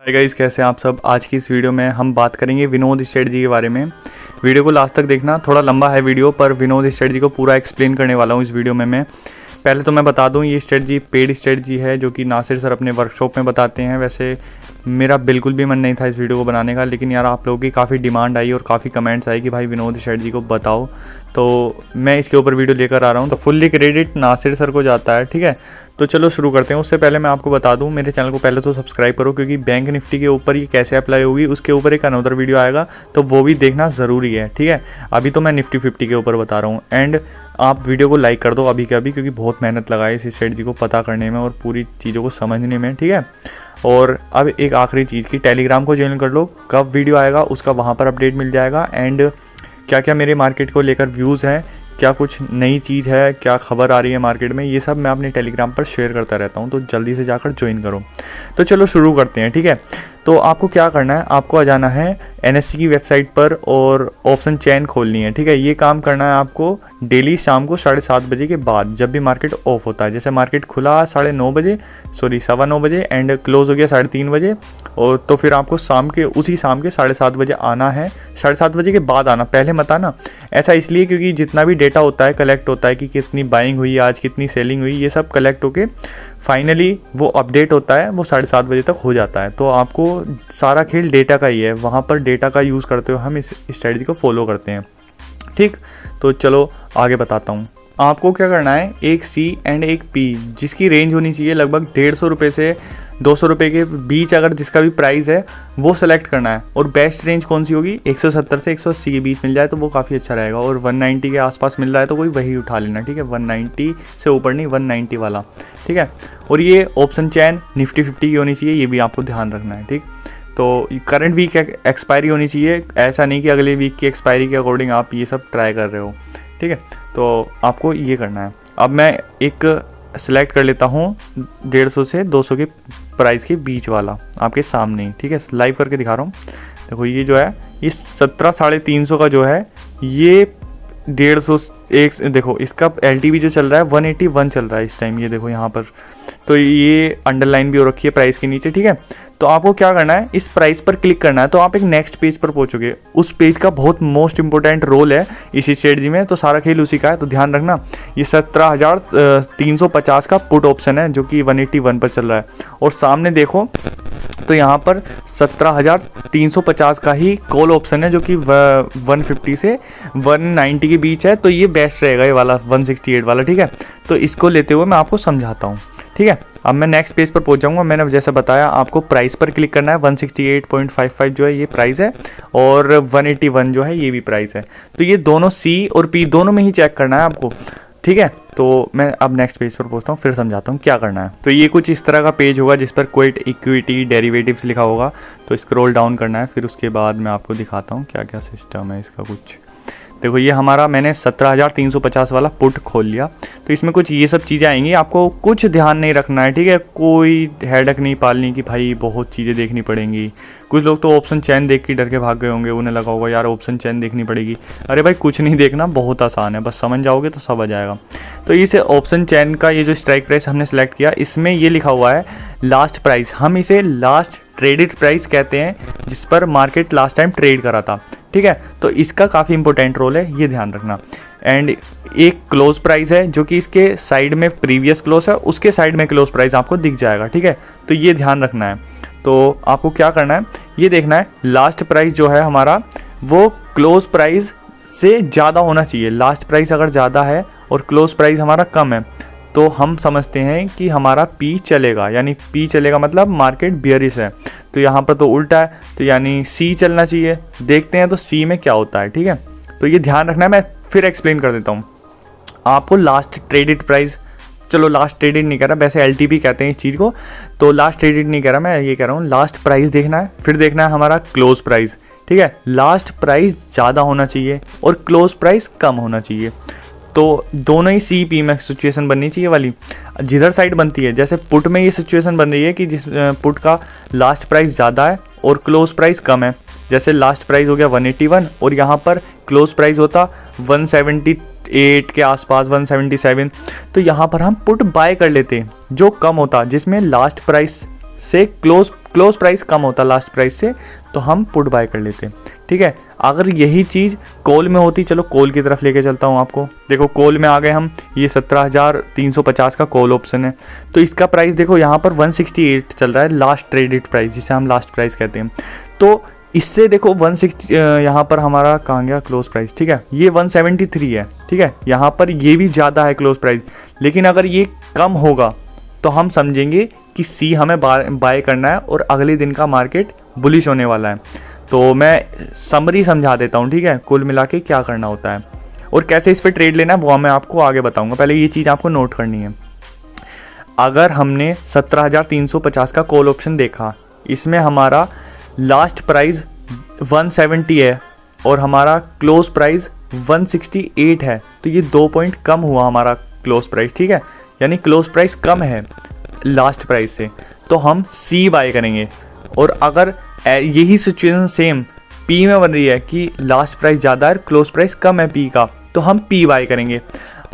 Hi guys, कैसे हैं आप सब। आज की इस वीडियो में हम बात करेंगे विनोद स्ट्रेटजी के बारे में। वीडियो को लास्ट तक देखना, थोड़ा लंबा है वीडियो, पर विनोद स्ट्रेटजी को पूरा एक्सप्लेन करने वाला हूँ इस वीडियो में मैं। पहले तो मैं बता दूँ, ये स्ट्रेटजी पेड स्ट्रेटजी है जो कि नासिर सर अपने वर्कशॉप में बताते हैं। वैसे मेरा बिल्कुल भी मन नहीं था इस वीडियो को बनाने का, लेकिन यार आप लोगों की काफ़ी डिमांड आई और काफ़ी कमेंट्स आई कि भाई विनोद स्ट्रेटजी को बताओ, तो मैं इसके ऊपर वीडियो लेकर आ रहा हूँ। तो फुल्ली क्रेडिट नासिर सर को जाता है, ठीक है। तो चलो शुरू करते हैं। उससे पहले मैं आपको बता दूं, मेरे चैनल को पहले तो सब्सक्राइब करो, क्योंकि बैंक निफ्टी के ऊपर ये कैसे अप्लाई होगी उसके ऊपर एक अनदर वीडियो आएगा, तो वो भी देखना ज़रूरी है, ठीक है। अभी तो मैं निफ्टी 50 के ऊपर बता रहा हूँ। एंड आप वीडियो को लाइक कर दो अभी के अभी, क्योंकि बहुत मेहनत लगाई इस स्ट्रेटजी को पता करने में और पूरी चीज़ों को समझने में, ठीक है। और अब एक आखिरी चीज़ की, टेलीग्राम को ज्वाइन कर लो, कब वीडियो आएगा उसका वहाँ पर अपडेट मिल जाएगा। एंड क्या क्या मेरे मार्केट को लेकर व्यूज़ हैं, क्या कुछ नई चीज़ है, क्या खबर आ रही है मार्केट में, ये सब मैं अपने टेलीग्राम पर शेयर करता रहता हूँ, तो जल्दी से जाकर ज्वाइन करो। तो चलो शुरू करते हैं, ठीक है। तो आपको क्या करना है, आपको आ जाना है NSE की वेबसाइट पर और ऑप्शन चेन खोलनी है, ठीक है। ये काम करना है आपको डेली शाम को 7:30 बजे के बाद, जब भी मार्केट ऑफ होता है। जैसे मार्केट खुला 9:30 बजे, 9:15 बजे एंड क्लोज हो गया 3:30 बजे, और तो फिर आपको उसी शाम के 7:30 बजे आना है। 7:30 बजे के बाद आना, पहले मत आना। ऐसा इसलिए क्योंकि जितना भी डेटा होता है, कलेक्ट होता है कि कितनी बाइंग हुई आज, कितनी सेलिंग हुई, ये सब कलेक्ट होके फाइनली वो अपडेट होता है, वो 7:30 बजे तक हो जाता है। तो आपको सारा खेल डेटा का ही है, वहाँ पर डेटा का यूज़ करते हुए हम इस स्ट्रेटजी को फॉलो करते हैं, ठीक। तो चलो आगे बताता हूँ। आपको क्या करना है, एक C एंड एक P जिसकी रेंज होनी चाहिए लगभग 150 रुपये से 200 रुपये के बीच, अगर जिसका भी प्राइस है वो सेलेक्ट करना है। और बेस्ट रेंज कौन सी होगी, 170 से 180 के बीच मिल जाए तो वो काफ़ी अच्छा रहेगा। और 190 के आसपास मिल रहा है तो कोई वही उठा लेना, ठीक है। 190 से ऊपर नहीं, 190 वाला, ठीक है। और ये ऑप्शन चैन निफ्टी 50 की होनी चाहिए, ये भी आपको ध्यान रखना है, ठीक। तो करंट वीक एक्सपायरी होनी चाहिए, ऐसा नहीं कि अगले वीक की एक्सपायरी के अकॉर्डिंग आप ये सब ट्राई कर रहे हो, ठीक है। तो आपको ये करना है। अब मैं एक सेलेक्ट कर लेता हूँ 150 से 200 के प्राइस के बीच वाला आपके सामने ही, ठीक है। लाइव करके दिखा रहा हूँ। देखो ये जो है, ये 17,350 का जो है, ये 150 एक, देखो इसका LTV जो चल रहा है 181 चल रहा है इस टाइम, ये देखो यहाँ पर। तो ये अंडरलाइन भी हो रखी है प्राइस के नीचे, ठीक है। तो आपको क्या करना है, इस प्राइस पर क्लिक करना है, तो आप एक नेक्स्ट पेज पर पहुंचोगे। उस पेज का बहुत मोस्ट इंपॉर्टेंट रोल है इसी स्ट्रेटजी में, तो सारा खेल उसी का है, तो ध्यान रखना। ये 17,350 का पुट ऑप्शन है जो कि 181 पर चल रहा है, और सामने देखो तो यहाँ पर 17,350 का ही कॉल ऑप्शन है जो कि 150 से 190 के बीच है। तो ये बेस्ट रहेगा, ये वाला 168 वाला, ठीक है। तो इसको लेते हुए मैं आपको समझाता हूँ, ठीक है। अब मैं नेक्स्ट पेज पर पहुंच जाऊंगा। मैंने जैसे बताया, आपको प्राइस पर क्लिक करना है। 168.55 जो है ये प्राइस है, और 181 जो है ये भी प्राइस है। तो ये दोनों C और P दोनों में ही चेक करना है आपको, ठीक है। तो मैं अब नेक्स्ट पेज पर पहुंचता हूँ, फिर समझाता हूँ क्या करना है। तो ये कुछ इस तरह का पेज होगा जिस पर क्विट इक्विटी डेरिवेटिव्स लिखा होगा, तो स्क्रॉल डाउन करना है। फिर उसके बाद मैं आपको दिखाता हूँ क्या क्या सिस्टम है इसका। कुछ देखो, ये हमारा मैंने 17,350 वाला पुट खोल लिया, तो इसमें कुछ ये सब चीज़ें आएंगी, आपको कुछ ध्यान नहीं रखना है, ठीक है। कोई हेडक नहीं पालनी कि भाई बहुत चीज़ें देखनी पड़ेंगी। कुछ लोग तो ऑप्शन चैन देख के डर के भाग गए होंगे, उन्हें लगा होगा यार ऑप्शन चैन देखनी पड़ेगी। अरे भाई कुछ नहीं देखना, बहुत आसान है, बस समझ जाओगे तो सब आ जाएगा। तो इस ऑप्शन चैन का ये जो स्ट्राइक प्राइस हमने सेलेक्ट किया, इसमें ये लिखा हुआ है लास्ट प्राइस। हम इसे लास्ट ट्रेडेड प्राइस कहते हैं, जिस पर मार्केट लास्ट टाइम ट्रेड करा था, ठीक है। तो इसका काफ़ी इंपॉर्टेंट रोल है, ये ध्यान रखना। एंड एक क्लोज प्राइस है जो कि इसके साइड में प्रीवियस क्लोज है, उसके साइड में क्लोज प्राइस आपको दिख जाएगा, ठीक है। तो ये ध्यान रखना है। तो आपको क्या करना है, ये देखना है लास्ट प्राइस जो है हमारा, वो क्लोज प्राइस से ज़्यादा होना चाहिए। लास्ट प्राइस अगर ज़्यादा है और क्लोज प्राइस हमारा कम है, तो हम समझते हैं कि हमारा P चलेगा, यानी P चलेगा मतलब मार्केट बियरिश है। तो यहाँ पर तो उल्टा है, तो यानी C चलना चाहिए। देखते हैं तो C में क्या होता है, ठीक है। तो ये ध्यान रखना है। मैं फिर एक्सप्लेन कर देता हूँ आपको। लास्ट ट्रेडेड प्राइस, चलो लास्ट ट्रेडेड नहीं कह रहा, वैसे LTP कहते हैं इस चीज़ को, तो लास्ट ट्रेडेड नहीं कह रहा, मैं ये कह रहा हूँ लास्ट प्राइस देखना है। फिर देखना है हमारा क्लोज प्राइस, ठीक है। लास्ट प्राइस ज़्यादा होना चाहिए और क्लोज प्राइस कम होना चाहिए। तो दोनों ही CP में सिचुएशन बननी चाहिए वाली, जिधर साइड बनती है। जैसे पुट में ये सिचुएशन बन रही है कि जिस पुट का लास्ट प्राइस ज़्यादा है और क्लोज प्राइस कम है। जैसे लास्ट प्राइस हो गया 181 और यहाँ पर क्लोज प्राइस होता 178 के आसपास, 177। तो यहाँ पर हम पुट बाय कर लेते जो कम होता, जिसमें लास्ट प्राइस से क्लोज प्राइस कम होता लास्ट प्राइस से, तो हम पुट बाय कर लेते। ठीक है, अगर यही चीज़ कॉल में होती, चलो कॉल की तरफ लेके चलता हूँ आपको। देखो कॉल में आ गए हम, ये 17,350 का कॉल ऑप्शन है, तो इसका प्राइस देखो यहाँ पर 168 चल रहा है, लास्ट ट्रेडेड प्राइस जिसे हम लास्ट प्राइस कहते हैं। तो इससे देखो 160 यहाँ पर हमारा कहाँ गया क्लोज प्राइस, ठीक है, ये 173 है। ठीक है, यहाँ पर ये भी ज़्यादा है क्लोज प्राइस, लेकिन अगर ये कम होगा तो हम समझेंगे कि सी हमें बाय करना है और अगले दिन का मार्केट बुलिश होने वाला है। तो मैं समरी समझा देता हूँ, ठीक है, कुल मिला के क्या करना होता है और कैसे इस पर ट्रेड लेना है वो मैं आपको आगे बताऊँगा। पहले ये चीज़ आपको नोट करनी है। अगर हमने 17,350 का कॉल ऑप्शन देखा, इसमें हमारा लास्ट प्राइस 170 है और हमारा क्लोज प्राइस 168 है, तो ये 2 पॉइंट कम हुआ हमारा क्लोज प्राइस। ठीक है, यानी क्लोज प्राइस कम है लास्ट प्राइस से, तो हम सी बाय करेंगे। और अगर यही सिचुएशन सेम पी में बन रही है कि लास्ट प्राइस ज़्यादा है, क्लोज प्राइस कम है पी का, तो हम पी बाय करेंगे।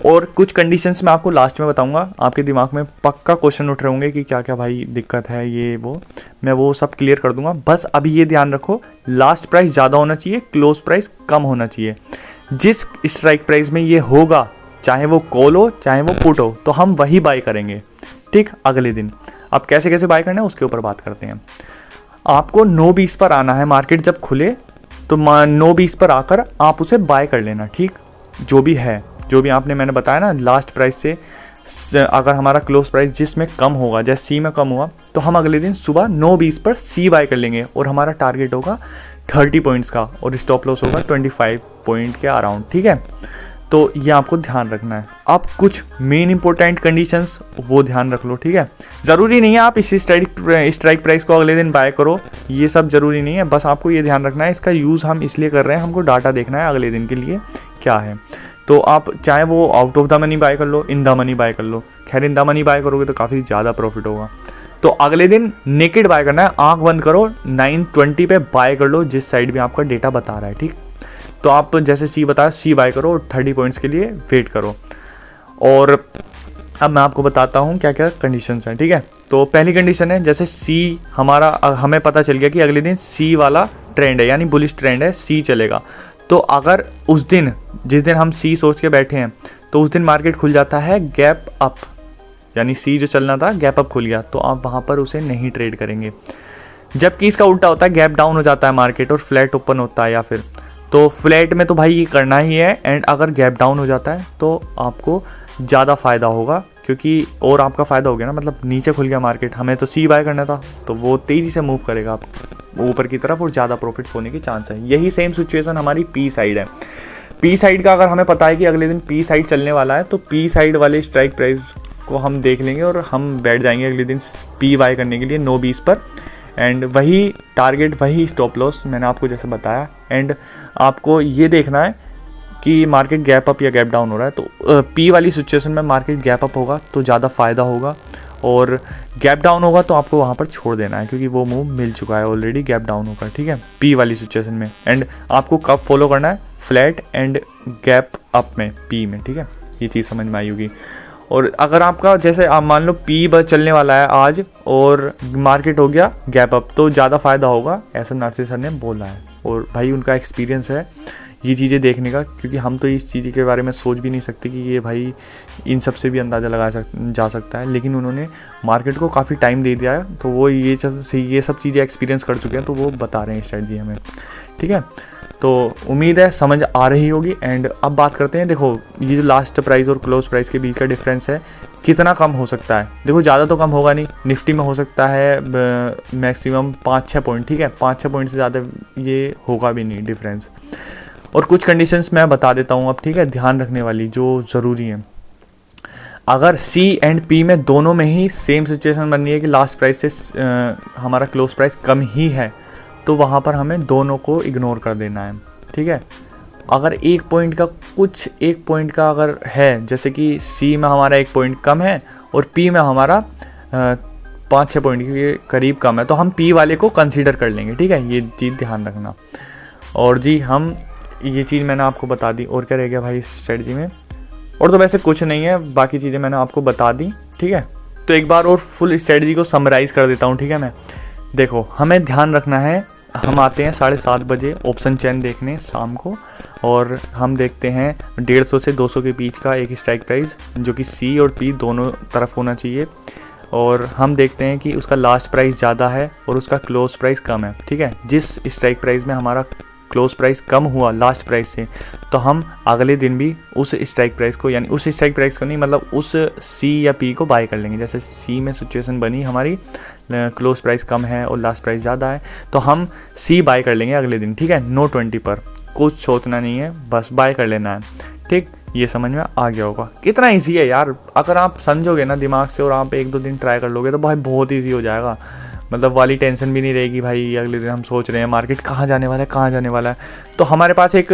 और कुछ कंडीशंस मैं आपको लास्ट में बताऊंगा, आपके दिमाग में पक्का क्वेश्चन उठ रहे होंगे कि क्या क्या भाई दिक्कत है, ये वो, मैं वो सब क्लियर कर दूंगा। बस अभी ये ध्यान रखो, लास्ट प्राइस ज़्यादा होना चाहिए, क्लोज प्राइस कम होना चाहिए। जिस स्ट्राइक प्राइस में ये होगा, चाहे वो कॉल हो चाहे वो पुट हो, तो हम वही बाय करेंगे। ठीक, अगले दिन। अब कैसे कैसे बाय करना है उसके ऊपर बात करते हैं। आपको 9:20 पर आना है, मार्केट जब खुले तो 9:20 पर आकर आप उसे बाय कर लेना। ठीक, जो भी है, जो भी आपने मैंने बताया ना, लास्ट प्राइस से अगर हमारा क्लोज प्राइस जिसमें कम होगा, जैसे सी में कम हुआ, तो हम अगले दिन सुबह 9:20 पर सी बाय कर लेंगे और हमारा टारगेट होगा 30 पॉइंट्स का और स्टॉप लॉस होगा 25 पॉइंट के अराउंड। ठीक है, तो ये आपको ध्यान रखना है। अब कुछ मेन इंपॉर्टेंट कंडीशंस वो ध्यान रख लो। ठीक है, ज़रूरी नहीं है आप इस स्ट्राइक प्राइस को अगले दिन बाय करो, ये सब ज़रूरी नहीं है। बस आपको ये ध्यान रखना है, इसका यूज़ हम इसलिए कर रहे हैं, हमको डाटा देखना है अगले दिन के लिए क्या है। तो आप चाहे वो out of the money by कर लो, इन द मनी बाय कर लो। खैर इन द मनी बाय करोगे तो काफ़ी ज़्यादा प्रॉफिट होगा। तो अगले दिन नेकेड बाय करना है, आंख बंद करो, 920 पे बाय कर लो, जिस साइड भी आपका डेटा बता रहा है। ठीक, तो आप जैसे सी बताया, सी बाय करो और 30 पॉइंट्स के लिए वेट करो। और अब मैं आपको बताता हूँ क्या क्या कंडीशंस हैं। ठीक है, तो पहली कंडीशन है, जैसे सी हमारा, हमें पता चल गया कि अगले दिन सी वाला ट्रेंड है, यानी बुलिश ट्रेंड है, सी चलेगा। तो अगर उस दिन, जिस दिन हम सी सोच के बैठे हैं, तो उस दिन मार्केट खुल जाता है गैप अप, यानी सी जो चलना था गैप अप खुल गया, तो आप वहाँ पर उसे नहीं ट्रेड करेंगे। जबकि इसका उल्टा होता है, गैप डाउन हो जाता है मार्केट और फ्लैट ओपन होता है, या फिर तो फ्लैट में तो भाई ये करना ही है, एंड अगर गैप डाउन हो जाता है तो आपको ज़्यादा फ़ायदा होगा, क्योंकि और आपका फ़ायदा हो गया ना, मतलब नीचे खुल गया मार्केट, हमें तो सी बाय करना था, तो वो तेज़ी से मूव करेगा आप ऊपर की तरफ और ज़्यादा प्रॉफिट्स होने की चांस है। यही सेम सिचुएशन हमारी पी साइड है। पी साइड का अगर हमें पता है कि अगले दिन पी साइड चलने वाला है, तो पी साइड वाले स्ट्राइक प्राइस को हम देख लेंगे और हम बैठ जाएंगे अगले दिन पी बाय करने के लिए 9:20 पर, एंड वही टारगेट, वही स्टॉप लॉस मैंने आपको जैसे बताया। एंड आपको ये देखना है कि मार्केट गैप अप या गैप डाउन हो रहा है, तो पी वाली सिचुएशन में मार्केट गैप अप होगा तो ज़्यादा फ़ायदा होगा, और गैप डाउन होगा तो आपको वहाँ पर छोड़ देना है, क्योंकि वो मूव मिल चुका है ऑलरेडी गैप डाउन होकर। ठीक है, पी वाली सिचुएशन में। एंड आपको कब फॉलो करना है, फ्लैट एंड गैप अप में, पी में। ठीक है, ये चीज़ समझ में आई होगी। और अगर आपका जैसे आप मान लो पी बस चलने वाला है आज और मार्केट हो गया गैप अप, तो ज़्यादा फ़ायदा होगा, ऐसा नरसिंह सर ने बोला है। और भाई उनका एक्सपीरियंस है ये चीज़ें देखने का, क्योंकि हम तो इस चीज़ के बारे में सोच भी नहीं सकते कि ये भाई इन सब से भी अंदाज़ा लगाया जा सकता है, लेकिन उन्होंने मार्केट को काफ़ी टाइम दे दिया है, तो वो ये सब चीज़ें एक्सपीरियंस कर चुके हैं, तो वो बता रहे हैं स्ट्रेटजी हमें। ठीक है, तो उम्मीद है समझ आ रही होगी। एंड अब बात करते हैं, देखो ये जो लास्ट प्राइस और क्लोज प्राइस के बीच का डिफरेंस है, कितना कम हो सकता है। देखो ज़्यादा तो कम होगा नहीं, निफ्टी में हो सकता है मैक्सिमम 5-6 पॉइंट। ठीक है, 5-6 पॉइंट से ज़्यादा ये होगा भी नहीं डिफरेंस। और कुछ कंडीशंस मैं बता देता हूँ अब, ठीक है, ध्यान रखने वाली जो ज़रूरी है। अगर सी एंड पी में दोनों में ही सेम सिचुएशन बन रही है कि लास्ट प्राइस से हमारा क्लोज प्राइस कम ही है, तो वहाँ पर हमें दोनों को इग्नोर कर देना है। ठीक है, अगर एक पॉइंट का अगर है, जैसे कि सी में हमारा 1 पॉइंट कम है और पी में हमारा 5-6 पॉइंट के करीब कम है, तो हम पी वाले को कंसीडर कर लेंगे। ठीक है, ये चीज़ ध्यान रखना। और जी हम ये चीज़ मैंने आपको बता दी। और क्या रह गया भाई इस स्ट्रेटजी में, और तो वैसे कुछ नहीं है, बाकी चीज़ें मैंने आपको बता दी। ठीक है, तो एक बार और फुल स्ट्रेटजी को समराइज़ कर देता हूँ, ठीक है। मैं देखो, हमें ध्यान रखना है, हम आते हैं 7:30 बजे ऑप्शन चेन देखने शाम को, और हम देखते हैं 150 से 200 के बीच का एक स्ट्राइक प्राइस जो कि सी और पी दोनों तरफ होना चाहिए, और हम देखते हैं कि उसका लास्ट प्राइस ज़्यादा है और उसका क्लोज प्राइस कम है, ठीक है। जिस स्ट्राइक प्राइस में हमारा क्लोज प्राइस कम हुआ लास्ट प्राइस से, तो हम अगले दिन भी उस स्ट्राइक प्राइस को, यानी उस स्ट्राइक प्राइस को नहीं, मतलब उस सी या पी को बाय कर लेंगे। जैसे सी में सिचुएशन बनी हमारी, क्लोज प्राइस कम है और लास्ट प्राइस ज़्यादा है, तो हम सी बाय कर लेंगे अगले दिन, ठीक है। नो 20 पर कुछ सोचना नहीं है, बस बाय कर लेना है, ठीक। ये समझ में आ गया होगा। कितना ईजी है यार, अगर आप समझोगे ना दिमाग से और आप 1-2 दिन ट्राई कर लोगे तो भाई बहुत ईजी हो जाएगा। मतलब वाली टेंशन भी नहीं रहेगी भाई, अगले दिन हम सोच रहे हैं मार्केट कहाँ जाने वाला है, कहाँ जाने वाला है, तो हमारे पास एक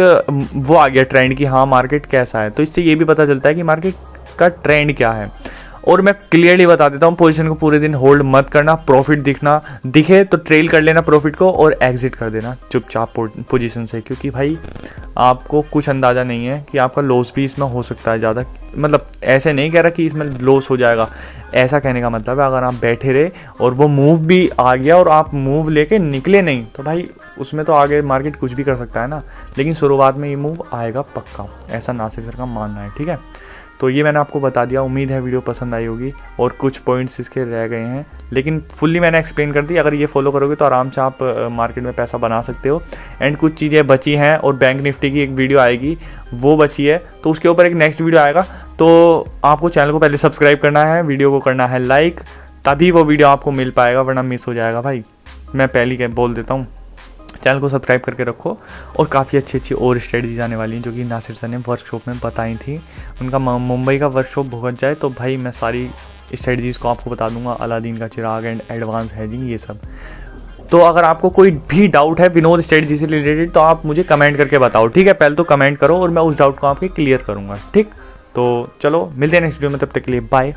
वो आ गया ट्रेंड कि हाँ मार्केट कैसा है। तो इससे ये भी पता चलता है कि मार्केट का ट्रेंड क्या है। और मैं क्लियरली बता देता हूँ, पोजीशन को पूरे दिन होल्ड मत करना, प्रॉफिट दिखे तो ट्रेल कर लेना प्रॉफिट को और एग्जिट कर देना चुपचाप पोजीशन से, क्योंकि भाई आपको कुछ अंदाज़ा नहीं है कि आपका लॉस भी इसमें हो सकता है ज़्यादा। मतलब ऐसे नहीं कह रहा कि इसमें लॉस हो जाएगा, ऐसा कहने का मतलब है अगर आप बैठे रहे और वो मूव भी आ गया और आप मूव लेके निकले नहीं, तो भाई उसमें तो आगे मार्केट कुछ भी कर सकता है ना। लेकिन शुरुआत में ये मूव आएगा पक्का, ऐसा नासिर सर का मानना है, ठीक है। तो ये मैंने आपको बता दिया, उम्मीद है वीडियो पसंद आई होगी, और कुछ पॉइंट्स इसके रह गए हैं लेकिन फुल्ली मैंने एक्सप्लेन कर दी। अगर ये फॉलो करोगे तो आराम से आप मार्केट में पैसा बना सकते हो। एंड कुछ चीज़ें बची हैं और बैंक निफ्टी की एक वीडियो आएगी, वो बची है, तो उसके ऊपर एक नेक्स्ट वीडियो आएगा। तो आपको चैनल को पहले सब्सक्राइब करना है, वीडियो को करना है लाइक, तभी वो वीडियो आपको मिल पाएगा, वरना मिस हो जाएगा भाई। मैं पहले ही बोल देता हूँ, चैनल को सब्सक्राइब करके रखो। और काफ़ी अच्छी और स्ट्रेटजीज आने वाली हैं जो कि नासिर सर ने वर्कशॉप में बताई थी। उनका मुंबई का वर्कशॉप भुगत जाए तो भाई मैं सारी स्ट्रेटजीज़ को आपको बता दूंगा, अलादीन का चिराग एंड एडवांस हैजिंग, ये सब। तो अगर आपको कोई भी डाउट है विनोद स्ट्रेटजी से रिलेटेड तो आप मुझे कमेंट करके बताओ, ठीक है। पहले तो कमेंट करो और मैं उस डाउट को आपके क्लियर करूँगा, ठीक। तो चलो मिलते हैं नेक्स्ट वीडियो में, तब तक के लिए बाय।